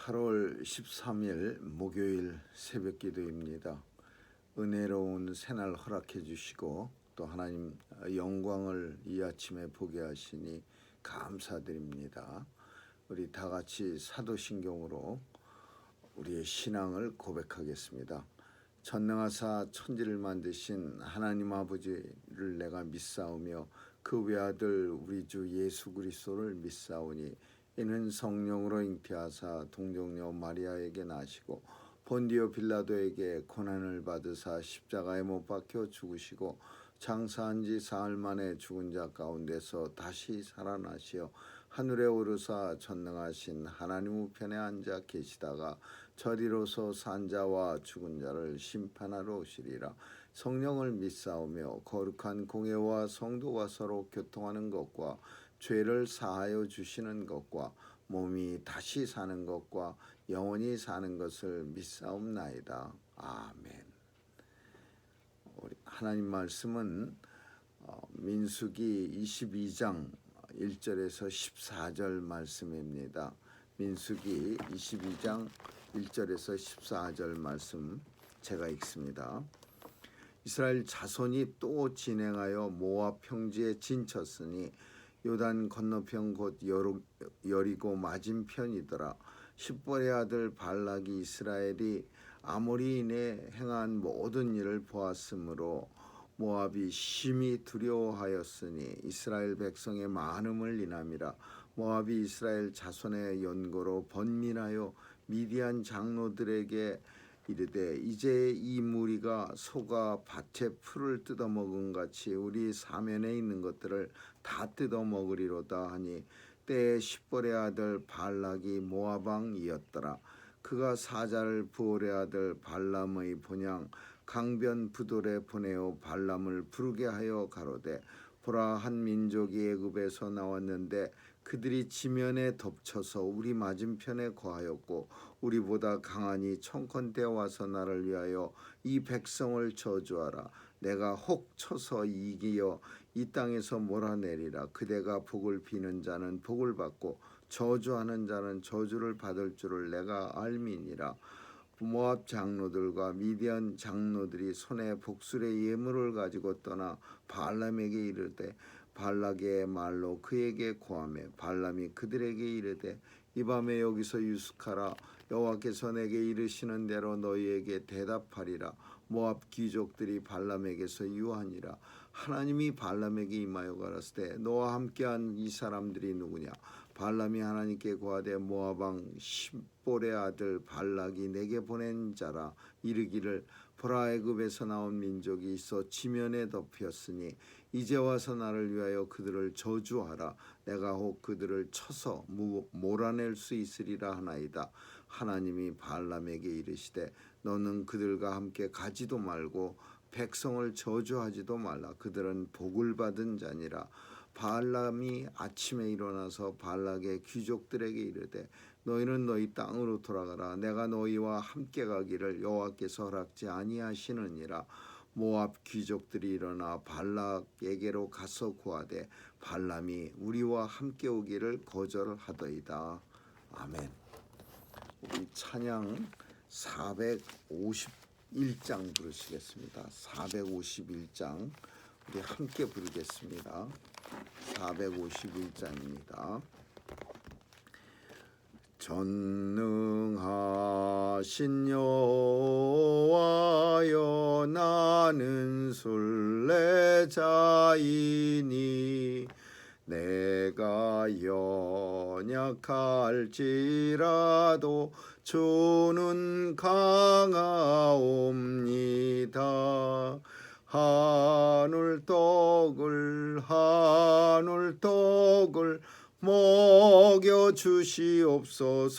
8월 13일 목요일 새벽 기도입니다. 은혜로운 새날 허락해 주시고 또 하나님 영광을 이 아침에 보게 하시니 감사드립니다. 우리 다 같이 사도신경으로 우리의 신앙을 고백하겠습니다. 전능하사 천지를 만드신 하나님 아버지를 내가 믿사오며 그 외아들 우리 주 예수 그리스도를 믿사오니 이는 성령으로 잉태하사 동정녀 마리아에게 나시고 본디오 빌라도에게 고난을 받으사 십자가에 못 박혀 죽으시고 장사한 지 사흘 만에 죽은 자 가운데서 다시 살아나시어 하늘에 오르사 전능하신 하나님 우편에 앉아 계시다가 저리로서 산 자와 죽은 자를 심판하러 오시리라. 성령을 믿사오며 거룩한 공회와 성도가 서로 교통하는 것과 죄를 사하여 주시는 것과 몸이 다시 사는 것과 영원히 사는 것을 믿사옵나이다. 아멘. 하나님 말씀은 민수기 22장 1절에서 14절 말씀입니다. 민수기 22장 1절에서 14절 말씀 제가 읽습니다. 이스라엘 자손이 또 진행하여 모압 평지에 진쳤으니 요단 건너편 곧 여리고 맞은편이더라. 십볼의 아들 발락이 이스라엘이 아모리인에 행한 모든 일을 보았으므로 모압이 심히 두려워하였으니 이스라엘 백성의 많음을 인함이라. 모압이 이스라엘 자손의 연고로 번민하여 미디안 장로들에게 이르되 이제 이 무리가 소가 밭에 풀을 뜯어먹은 같이 우리 사면에 있는 것들을 다 뜯어먹으리로다 하니 때에 십볼의 아들 발락이 모압 왕이었더라. 그가 사자를 부올의 아들 발람의 본향 강변 부돌에 보내어 발람을 부르게 하여 가로되 보라, 한 민족이 애굽에서 나왔는데 그들이 지면에 덮쳐서 우리 맞은편에 거하였고 우리보다 강하니 청컨대 와서 나를 위하여 이 백성을 저주하라. 내가 혹 쳐서 이기어 이 땅에서 몰아내리라. 그대가 복을 비는 자는 복을 받고 저주하는 자는 저주를 받을 줄을 내가 알미니라. 모압 장로들과 미디안 장로들이 손에 복술의 예물을 가지고 떠나 발람에게 이르되 발락의 말로 그에게 고하매 발람이 그들에게 이르되 이 밤에 여기서 유숙하라. 여호와께서 내게 이르시는 대로 너희에게 대답하리라. 모압 귀족들이 발람에게서 유하니라. 하나님이 발람에게 임하여 가라사대 너와 함께한 이 사람들이 누구냐. 발람이 하나님께 고하되 모압 왕 십볼의 아들 발락이 내게 보낸 자라. 이르기를 보라, 애굽에서 나온 민족이 있어 지면에 덮였으니 이제 와서 나를 위하여 그들을 저주하라. 내가 혹 그들을 쳐서 몰아낼 수 있으리라 하나이다. 하나님이 발람에게 이르시되 너는 그들과 함께 가지도 말고 백성을 저주하지도 말라. 그들은 복을 받은 자니라. 발람이 아침에 일어나서 발락의 귀족들에게 이르되 너희는 너희 땅으로 돌아가라. 내가 너희와 함께 가기를 여호와께서 허락지 아니하시느니라. 모압 귀족들이 일어나 발락에게로 가서 구하되 발람이 우리와 함께 오기를 거절하더이다. 아멘. 우리 찬양 451장 부르시겠습니다. 451장 우리 함께 부르겠습니다. 451장입니다. 전능하신 여호와여, 나는 순례자이니 내가 연약할지라도 주는 강하옵니다. 하늘떡을 먹여 주시옵소서.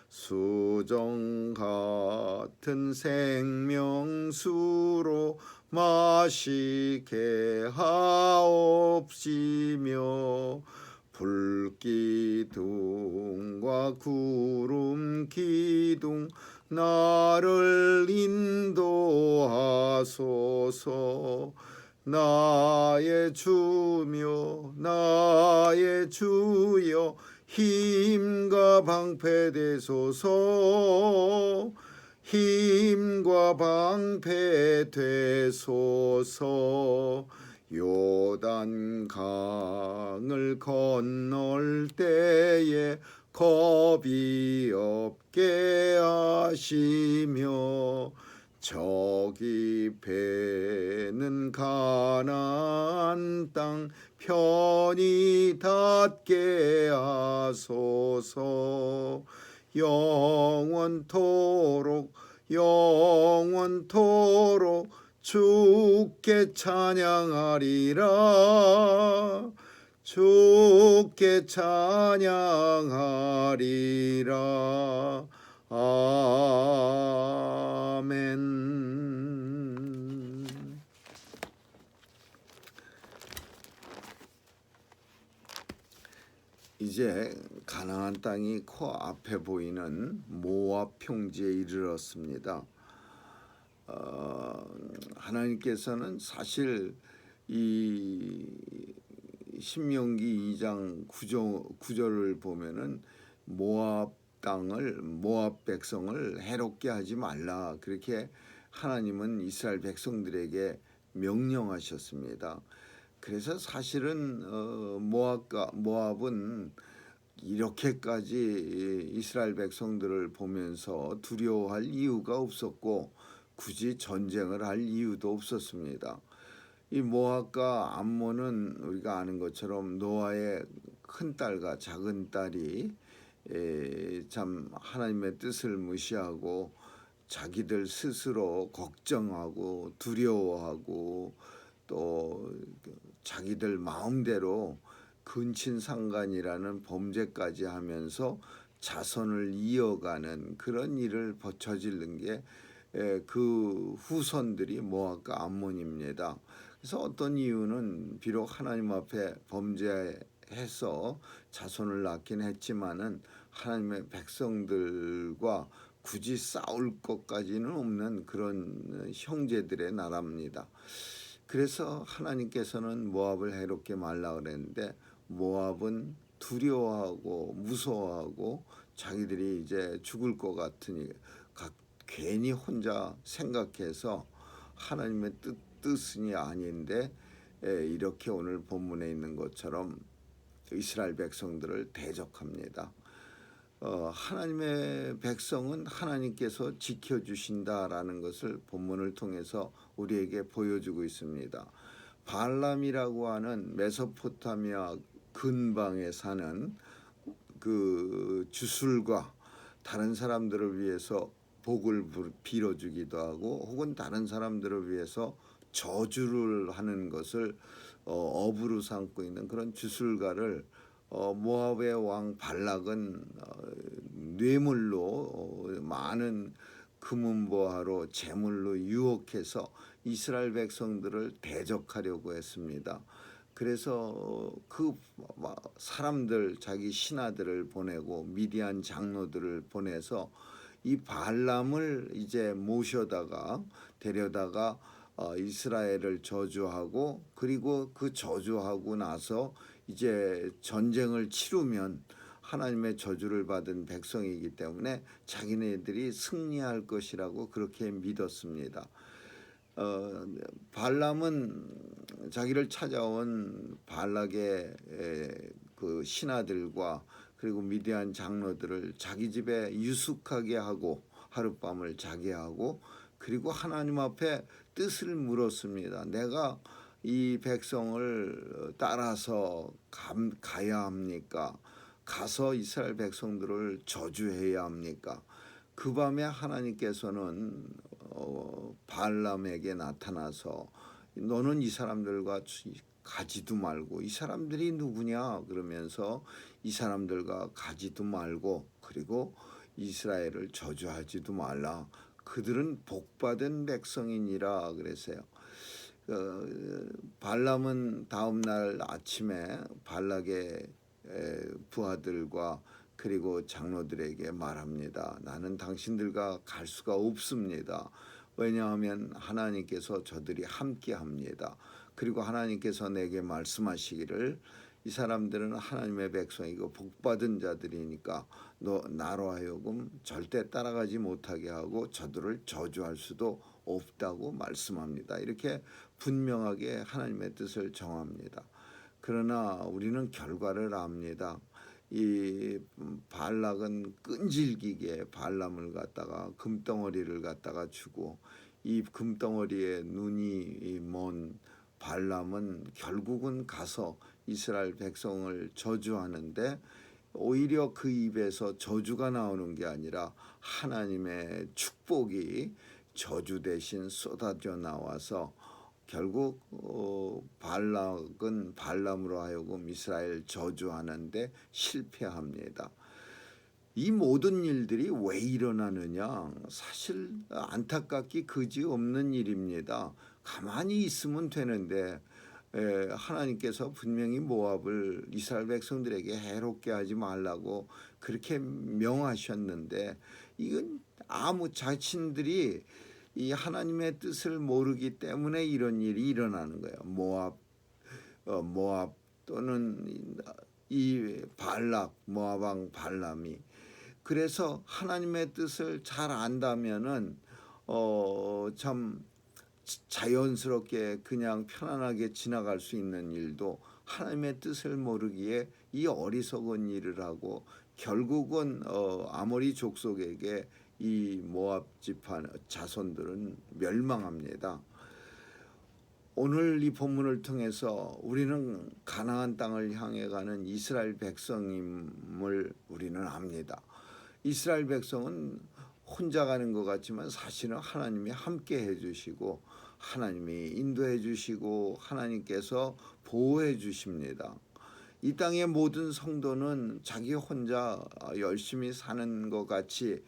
수정 같은 생명수로 마시게 하옵시며 불기둥과 구름기둥 나를 인도하소서. 나의 주며 나의 주여 힘과 방패 되소서. 힘과 방패 되소서. 요단 강을 건널 때에 겁이 없게 하시며 저기 배는 가나안 땅 편히 닿게 하소서. 영원토록 주께 찬양하리라. 주께 찬양하리라. 아멘. 이제 가나안 땅이 코앞에 보이는 모압 평지에 이르렀습니다. 하나님께서는 사실 이 신명기 2장 9절을 보면은 모압 백성을 해롭게 하지 말라, 그렇게 하나님은 이스라엘 백성들에게 명령하셨습니다. 그래서 사실은 모압은 이렇게까지 이스라엘 백성들을 보면서 두려워할 이유가 없었고 굳이 전쟁을 할 이유도 없었습니다. 이 모압과 암몬은 우리가 아는 것처럼 노아의 큰딸과 작은 딸이 참 하나님의 뜻을 무시하고 자기들 스스로 걱정하고 두려워하고 또 자기들 마음대로 근친상간이라는 범죄까지 하면서 자손을 이어가는 그런 일을 저지른 게 그 후손들이 모압과 암몬입니다. 그래서 어떤 이유는 비록 하나님 앞에 범죄해서 자손을 낳긴 했지만은 하나님의 백성들과 굳이 싸울 것까지는 없는 그런 형제들의 나라입니다. 그래서 하나님께서는 모압을 해롭게 말라 그랬는데 모압은 두려워하고 무서워하고 자기들이 이제 죽을 것 같으니 괜히 혼자 생각해서 하나님의 뜻은 아닌데 이렇게 오늘 본문에 있는 것처럼 이스라엘 백성들을 대적합니다. 하나님의 백성은 하나님께서 지켜주신다라는 것을 본문을 통해서 우리에게 보여주고 있습니다. 발람이라고 하는 메소포타미아 근방에 사는 그 주술과 다른 사람들을 위해서 복을 빌어주기도 하고 혹은 다른 사람들을 위해서 저주를 하는 것을 업으로 삼고 있는 그런 주술가를 모압의 왕 발락은 뇌물로 많은 금은보화로 재물로 유혹해서 이스라엘 백성들을 대적하려고 했습니다. 그래서 그 사람들 자기 신하들을 보내고 미디안 장로들을 보내서 이 발람을 이제 데려다가 이스라엘을 저주하고 그리고 그 저주하고 나서 이제 전쟁을 치르면 하나님의 저주를 받은 백성이기 때문에 자기네들이 승리할 것이라고 그렇게 믿었습니다. 발람은 자기를 찾아온 발락의 그 신하들과 그리고 미디안 장로들을 자기 집에 유숙하게 하고 하룻밤을 자게 하고 그리고 하나님 앞에 뜻을 물었습니다. 내가 이 백성을 따라서 가야 합니까? 가서 이스라엘 백성들을 저주해야 합니까? 그 밤에 하나님께서는 발람에게 나타나서 너는 이 사람들과 가지도 말고 이 사람들이 누구냐 그러면서 이 사람들과 가지도 말고 그리고 이스라엘을 저주하지도 말라. 그들은 복받은 백성이니라 그랬어요. 발람은 다음 날 아침에 발락의 부하들과 그리고 장로들에게 말합니다. 나는 당신들과 갈 수가 없습니다. 왜냐하면 하나님께서 저들이 함께합니다. 그리고 하나님께서 내게 말씀하시기를 이 사람들은 하나님의 백성이고 복받은 자들이니까 너 나로 하여금 절대 따라가지 못하게 하고 저들을 저주할 수도 없다고 말씀합니다. 이렇게 분명하게 하나님의 뜻을 정합니다. 그러나 우리는 결과를 압니다. 이 발락은 끈질기게 발람을 갖다가 금덩어리를 갖다가 주고 이 금덩어리에 눈이 먼 발람은 결국은 가서 이스라엘 백성을 저주하는데 오히려 그 입에서 저주가 나오는 게 아니라 하나님의 축복이 저주 대신 쏟아져 나와서 결국 발락은 발람으로 하여금 이스라엘 저주하는데 실패합니다. 이 모든 일들이 왜 일어나느냐? 사실 안타깝기 그지없는 일입니다. 가만히 있으면 되는데 하나님께서 분명히 모압을 이스라엘 백성들에게 해롭게 하지 말라고 그렇게 명하셨는데 이건 아무 자신들이 이 하나님의 뜻을 모르기 때문에 이런 일이 일어나는 거예요. 모압 또는 이 발락 모압 왕 발람이 그래서 하나님의 뜻을 잘 안다면은 참 자연스럽게 그냥 편안하게 지나갈 수 있는 일도 하나님의 뜻을 모르기에 이 어리석은 일을 하고 결국은 아모리 족속에게 이 모압 지파 자손들은 멸망합니다. 오늘 이 본문을 통해서 우리는 가나안 땅을 향해 가는 이스라엘 백성임을 우리는 압니다. 이스라엘 백성은 혼자 가는 것 같지만 사실은 하나님이 함께 해주시고 하나님이 인도해 주시고 하나님께서 보호해 주십니다. 이 땅의 모든 성도는 자기 혼자 열심히 사는 것 같이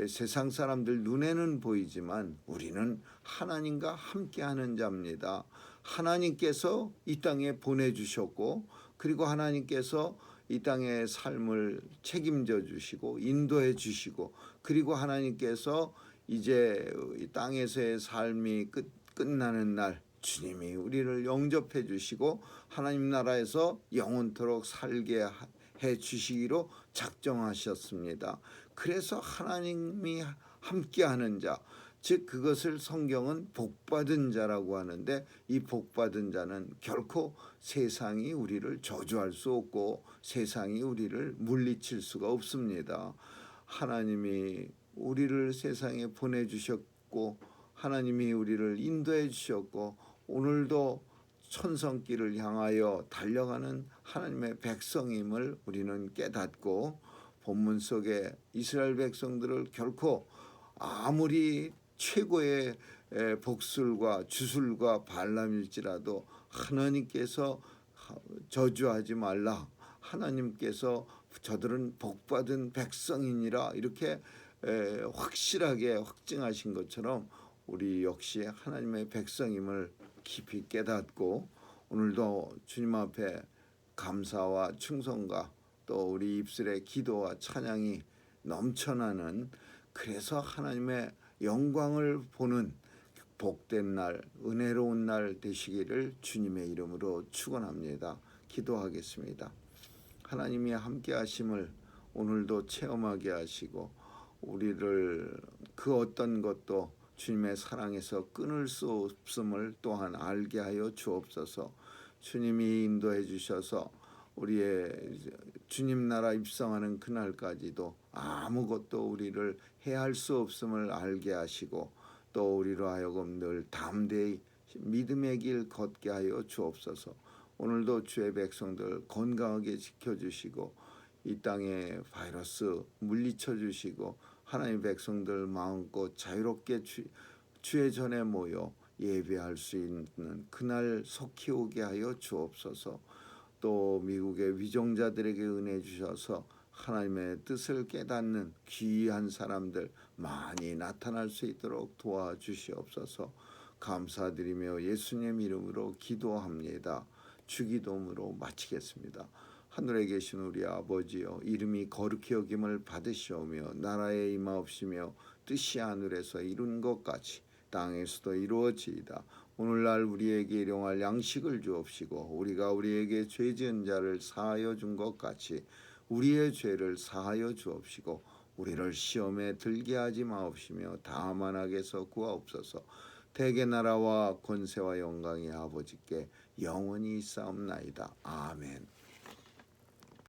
세상 사람들 눈에는 보이지만 우리는 하나님과 함께하는 자입니다. 하나님께서 이 땅에 보내주셨고 그리고 하나님께서 이 땅의 삶을 책임져 주시고 인도해 주시고 그리고 하나님께서 이제 이 땅에서의 삶이 끝나는 날 주님이 우리를 영접해 주시고 하나님 나라에서 영원토록 살게 해 주시기로 작정하셨습니다. 그래서 하나님이 함께하는 자, 즉 그것을 성경은 복받은 자라고 하는데 이 복받은 자는 결코 세상이 우리를 저주할 수 없고 세상이 우리를 물리칠 수가 없습니다. 하나님이 우리를 세상에 보내주셨고 하나님이 우리를 인도해 주셨고 오늘도 천성길을 향하여 달려가는 하나님의 백성임을 우리는 깨닫고 본문 속에 이스라엘 백성들을 결코 아무리 최고의 복술과 주술과 발람일지라도 하나님께서 저주하지 말라. 하나님께서 저들은 복받은 백성이니라 이렇게 확실하게 확증하신 것처럼 우리 역시 하나님의 백성임을 깊이 깨닫고 오늘도 주님 앞에 감사와 충성과 또 우리 입술의 기도와 찬양이 넘쳐나는 그래서 하나님의 영광을 보는 복된 날, 은혜로운 날 되시기를 주님의 이름으로 축원합니다. 기도하겠습니다. 하나님이 함께 하심을 오늘도 체험하게 하시고 우리를 그 어떤 것도 주님의 사랑에서 끊을 수 없음을 또한 알게 하여 주옵소서. 주님이 인도해 주셔서 우리의 주님 나라 입성하는 그날까지도 아무것도 우리를 해할 수 없음을 알게 하시고 또 우리로 하여금 늘 담대히 믿음의 길 걷게 하여 주옵소서. 오늘도 주의 백성들 건강하게 지켜주시고 이 땅에 바이러스 물리쳐 주시고 하나님의 백성들 마음껏 자유롭게 주의 전에 모여 예배할 수 있는 그날 속히 오게 하여 주옵소서. 또 미국의 위정자들에게 은혜 주셔서 하나님의 뜻을 깨닫는 귀한 사람들 많이 나타날 수 있도록 도와주시옵소서. 감사드리며 예수님 이름으로 기도합니다. 주기도문으로 마치겠습니다. 하늘에 계신 우리 아버지여, 이름이 거룩히 여김을 받으시오며 나라에 임하옵시며 뜻이 하늘에서 이룬 것 같이 땅에서도 이루어지이다. 오늘날 우리에게 일용할 양식을 주옵시고 우리가 우리에게 죄 지은 자를 사하여 준 것 같이 우리의 죄를 사하여 주옵시고 우리를 시험에 들게 하지 마옵시며 다만 악에서 구하옵소서. 대개 나라와 권세와 영광이 아버지께 영원히 있사옵나이다. 아멘.